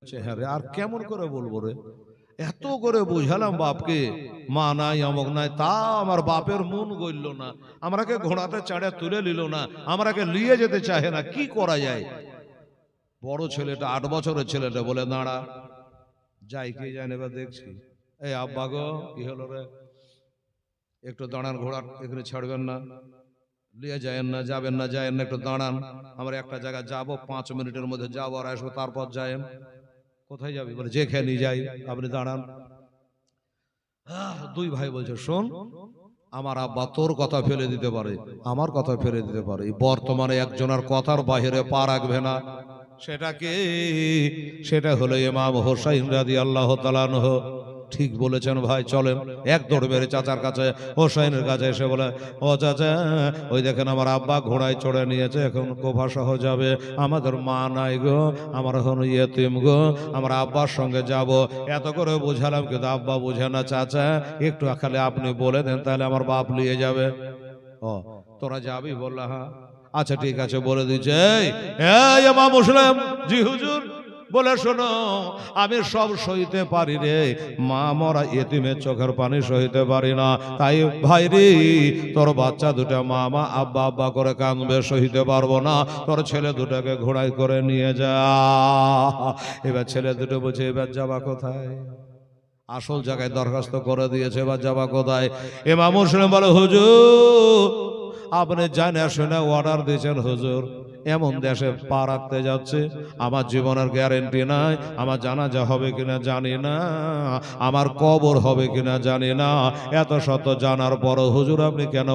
চেহারে আর কেমন করে বলবো রে, এত করে বুঝালাম বাপকে, মা নাই অমক নাই, তা আমার বাপের মন গইল না, আমরাকে ঘোড়াতে চাড়ে তুলে নিল না, আমরাকে নিয়ে যেতে চাহে না, কি করা যায়? বড় ছেলেটা 8 বছরের ছেলেটা বলে দাঁড়া, যাই কে জানে, এবার দেখছি। এই আব্বা গো, কি হলো রে? একটু দাঁড়ান, ঘোড়া এখানে ছাড়বেন না, নিয়ে যায়েন না, যাবেন না, যায়েন না, একটু দাঁড়ান, আমরা একটা জায়গায় যাবো, 5 মিনিটের মধ্যে যাবো আর আসবো, তারপর যায়েন। কোথায় যাবি? বলে যেখানে যাই, আপনি দাঁড়ান। দুই ভাই বলছে, শোন, আমার আব্বা তোর কথা ফেলে দিতে পারে, আমার কথা ফেলে দিতে পারে, বর্তমানে একজনের কথার বাইরে পা রাখবে না। সেটা কি? সেটা হলো ইমাম হোসাইন রাদিয়াল্লাহু তাআলা আনহু। ঠিক বলেছেন ভাই, চলেন। এক দৌড় মেরে চাচার কাছে, হোসাইনের কাছে এসে বলে, ও চাচা, ওই দেখেন আমার আব্বা ঘোড়ায় চড়ে নিয়েছে, এখন কোফা সহ যাবে, আমাদের মা নাই গো, আমার এখন ইয়েতিম গো, আমার আব্বার সঙ্গে যাব। এত করে বোঝালাম কিন্তু আব্বা বোঝে না। চাচা একটু খালি আপনি বলে দেন, তাহলে আমার বাপ নিয়ে যাবে। ও তোরা যাবি? বললা হ্যাঁ। আচ্ছা ঠিক আছে, বলে দিচ্ছে। এই ইমাম মুসলিম, জি হুজুর। বলে শোনো, আমি সব সইতে পারি রে, মা মরা এতিমের চোখের পানি সইতে পারি না। তাই ভাই রে, তোর বাচ্চা দুটা মা মা আব্বা আব্বা করে কাঁদবে, সইতে পারবো না, তোর ছেলে দুটাকে ঘোড়ায় করে নিয়ে যা। এবার ছেলে দুটো বলছে, এবার যাবা কোথায়? আসল জায়গায় দরখাস্ত করে দিয়েছে, এবার যাবা কোথায়? ইমাম মুসলিম বলে, হুজুর আপনি জানে শুনে অর্ডার দিয়েছেন, হুজুর এমন দেশে পা রাখতে যাচ্ছে, আমার জীবনের গ্যারেন্টি নাই, আমার জানাজা হবে কিনা জানি না, আমার কবর হবে কিনা জানি না, এত শত জানার পর হুজুর আপনি কেন